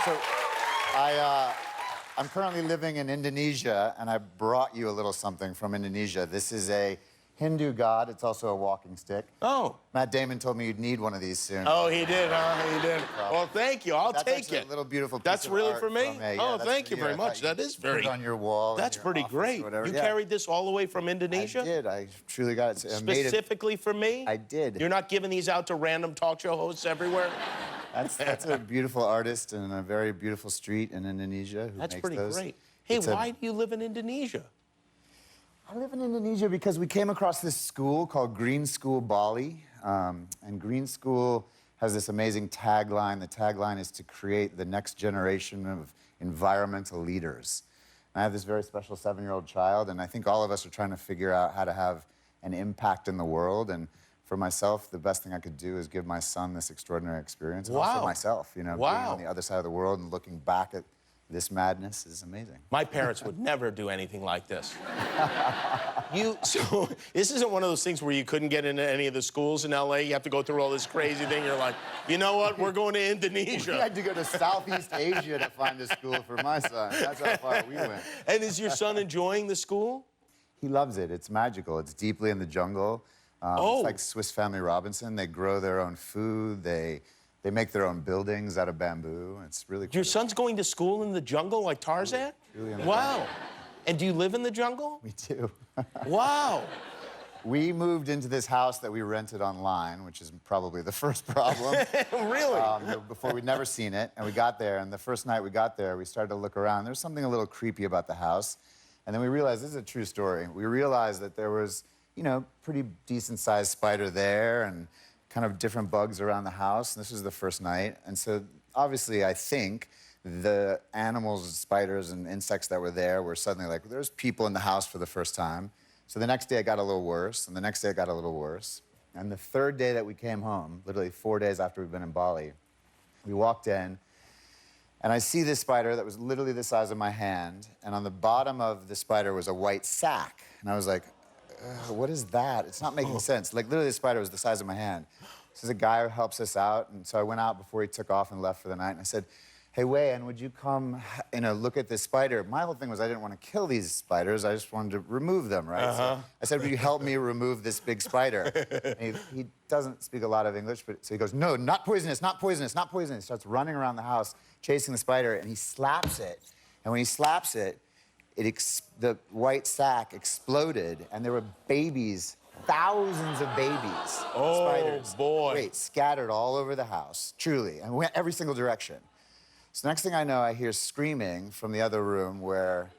So, I'm currently living in Indonesia, and I brought you a little something from Indonesia. This is a Hindu god. It's also a walking stick. Oh. Matt Damon told me you'd need one of these soon. Oh, he did, huh? He did. Well, thank you. I'll take it. A little beautiful piece That's of really art for me? Yeah, oh, thank you very much. That is very... Put it on your wall. That's pretty great. You carried this all the way from Indonesia? I did. I truly got it. Specifically for me? I did. You're not giving these out to random talk show hosts everywhere? That's a beautiful artist in a very beautiful street in Indonesia who That's makes pretty those. great. Hey, why do you live in Indonesia? I live in Indonesia because we came across this school called Green School Bali. And Green School has this amazing tagline. The tagline is to create the next generation of environmental leaders. And I have this very special 7-year-old child, and I think all of us are trying to figure out how to have an impact in the world. And for myself, the best thing I could do is give my son this extraordinary experience. And also myself, you know, being on the other side of the world and looking back at this madness is amazing. My parents would never do anything like this. So this isn't one of those things where you couldn't get into any of the schools in LA. You have to go through all this crazy thing. You're like, you know what? We're going to Indonesia. We had to go to Southeast Asia to find a school for my son. That's how far we went. And is your son enjoying the school? He loves it. It's magical. It's deeply in the jungle. It's like Swiss Family Robinson. They grow their own food. They make their own buildings out of bamboo. It's really cool. Your son's going to school in the jungle like Tarzan? Really in the jungle. And do you live in the jungle? We do. Wow. We moved into this house that we rented online, which is probably the first problem. Really? Before we'd never seen it, and we got there, and the first night we got there, we started to look around. There was something a little creepy about the house, and then we realized, this is a true story, we realized that there was, you know, pretty decent-sized spider there, and kind of different bugs around the house, and this was the first night. And so, obviously, I think the animals, spiders, and insects that were there were suddenly like, there's people in the house for the first time. So the next day it got a little worse, and the next day it got a little worse. And the third day that we came home, literally 4 days after we'd been in Bali, we walked in, and I see this spider that was literally the size of my hand, and on the bottom of the spider was a white sack. And I was like, what is that? It's not making sense. Like, literally, the spider was the size of my hand. This is a guy who helps us out, and so I went out before he took off and left for the night, and I said, hey, Wei-An, would you come, you know, look at this spider? My whole thing was I didn't want to kill these spiders. I just wanted to remove them, right? So I said, will you help me remove this big spider? And he doesn't speak a lot of English, but so he goes, no, not poisonous, not poisonous, not poisonous. He starts running around the house, chasing the spider, and he slaps it. And when he slaps it, the white sack exploded, and there were babies, thousands of babies, spiders. Boy. Wait, scattered all over the house, truly, and we went every single direction. So next thing I know, I hear screaming from the other room where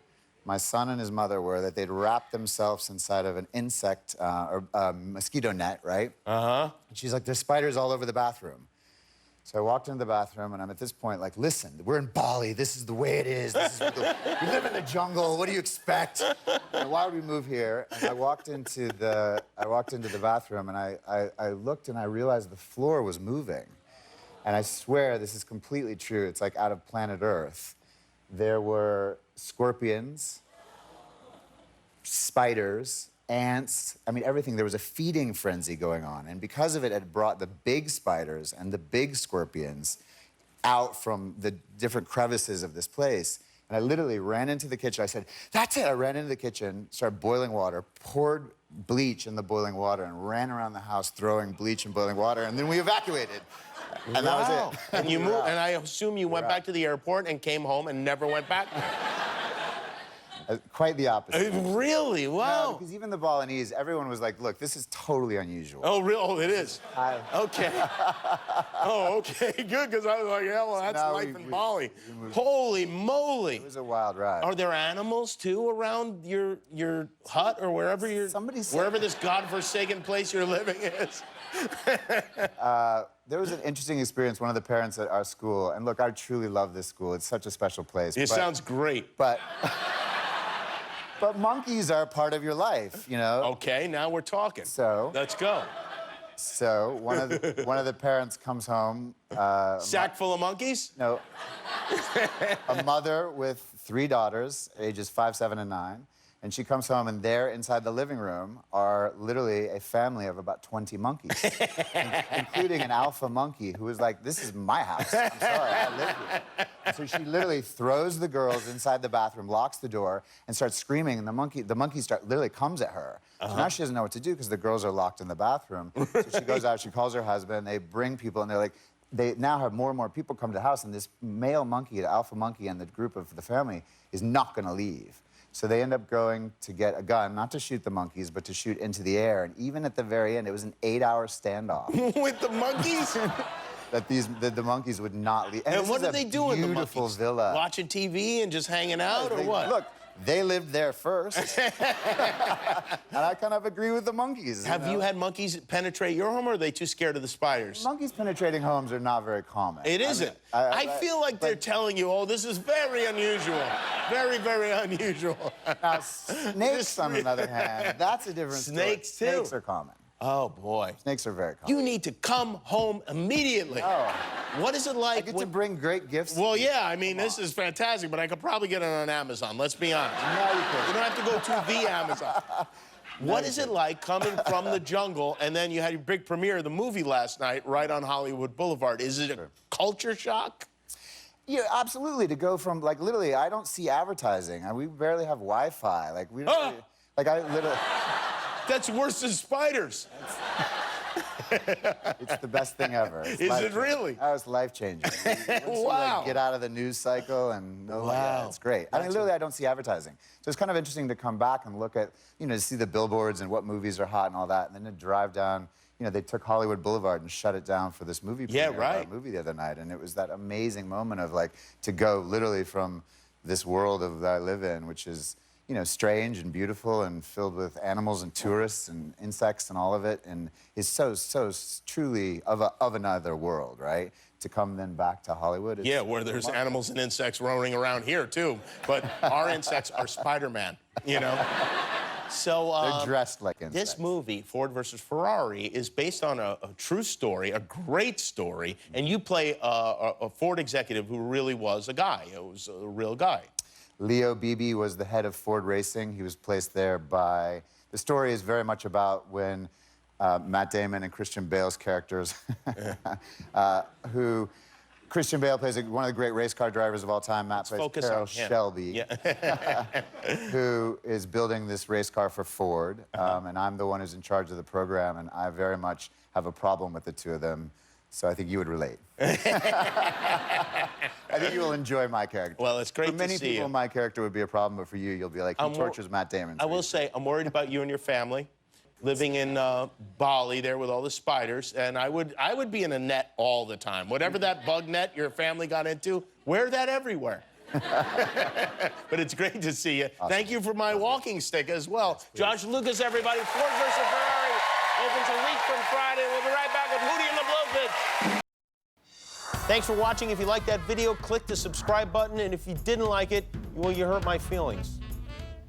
my son and his mother were, that they'd wrapped themselves inside of an insect or mosquito net, right? And she's like, there's spiders all over the bathroom. So I walked into the bathroom, and I'm at this point like, listen, we're in Bali. This is the way it is. This is we live in the jungle. What do you expect? And why would we move here? And I walked into the bathroom, and I looked, and I realized the floor was moving. And I swear this is completely true. It's like out of planet Earth. There were scorpions, spiders, ants, I mean, everything. There was a feeding frenzy going on. And because of it, it brought the big spiders and the big scorpions out from the different crevices of this place. And I literally ran into the kitchen. I said, that's it. I ran into the kitchen, started boiling water, poured bleach in the boiling water, and ran around the house throwing bleach and boiling water. And then we evacuated. And that was it. And you moved, and I assume you went back to the airport and came home and never went back? Quite the opposite. Really? Wow. No, because even the Balinese, everyone was like, look, this is totally unusual. Oh, real? Oh, it is? Okay. Oh, okay, good, because I was like, yeah, well, that's life in Bali. Holy moly. It was a wild ride. Are there animals, too, around your hut or wherever wherever this godforsaken place you're living is? There was an interesting experience, one of the parents at our school, and look, I truly love this school. It's such a special place. It sounds great. But monkeys are part of your life, you know? Okay, now we're talking. So let's go. So one of the parents comes home. Sack full of monkeys? No. A mother with 3 daughters, ages 5, 7, and 9. And she comes home, and there inside the living room are literally a family of about 20 monkeys, including an alpha monkey who was like, this is my house. I'm sorry, I live here. So she literally throws the girls inside the bathroom, locks the door, and starts screaming. And the monkey literally comes at her. So now she doesn't know what to do because the girls are locked in the bathroom. So she goes out, she calls her husband, they bring people, and they're like, they now have more and more people come to the house, and this male monkey, the alpha monkey, and the group of the family is not going to leave. So they end up going to get a gun, not to shoot the monkeys, but to shoot into the air. And even at the very end, it was an 8-hour standoff. With the monkeys? That the monkeys would not leave. And what did they do in the monkeys? Beautiful villa. Watching TV and just hanging out, or what? Look, they lived there first. And I kind of agree with the monkeys. Have you had monkeys penetrate your home, or are they too scared of the spiders? Monkeys penetrating homes are not very common. It isn't. I feel like they're telling you, oh, this is very unusual. Very, very unusual. Now, snakes, on the other hand, that's a different story. Snakes, too. Snakes are common. Oh, boy. Snakes are very common. You need to come home immediately. Oh. What is it like? I get to bring great gifts. Well, yeah, I mean, this is fantastic, but I could probably get it on Amazon. Let's be honest. No, you couldn't. You don't have to go to the Amazon. What is it like coming from the jungle, and then you had your big premiere of the movie last night right on Hollywood Boulevard? Is it a culture shock? Yeah, absolutely. To go from, like, literally, I don't see advertising. We barely have Wi-Fi. Like, we don't really, like, I literally... That's worse than spiders. It's the best thing ever. Is it really? That was life-changing. Wow. Like, get out of the news cycle and Wow. Yeah, it's great. I mean, literally, I don't see advertising. So it's kind of interesting to come back and look at, you know, to see the billboards and what movies are hot and all that, and then to drive down. You know, they took Hollywood Boulevard and shut it down for this movie premiere of our movie the other night, and it was that amazing moment of, like, to go literally from this world that I live in, which is, you know, strange and beautiful and filled with animals and tourists and insects and all of it, and is so truly of another world, right? To come then back to Hollywood. Yeah, where there's animals and insects roaming around here too, but our insects are Spider-Man, you know? So they're dressed like insects. This movie, Ford versus Ferrari, is based on a true story, a great story, and you play a Ford executive who really was a guy. It was a real guy. Leo Beebe was the head of Ford Racing. He was placed there by... The story is very much about when Matt Damon and Christian Bale's characters, who... Christian Bale plays one of the great race car drivers of all time. Matt plays Pharrell Shelby, who is building this race car for Ford. And I'm the one who's in charge of the program, and I very much have a problem with the two of them. So I think you would relate. I think you will enjoy my character. Well, it's great to see you. For many people, my character would be a problem, but for you, you'll be like, he tortures Matt Damon. I will say, I'm worried about you and your family. Living in Bali there with all the spiders, and I would be in a net all the time. Whatever that bug net your family got into, wear that everywhere. But it's great to see you. Awesome. Thank you for my walking stick as well. Yes, Josh Lucas, everybody. Ford versus Ferrari opens a week from Friday. We'll be right back with Hootie and the Blowfish. Thanks for watching. If you liked that video, click the subscribe button, and if you didn't like it, well, you hurt my feelings.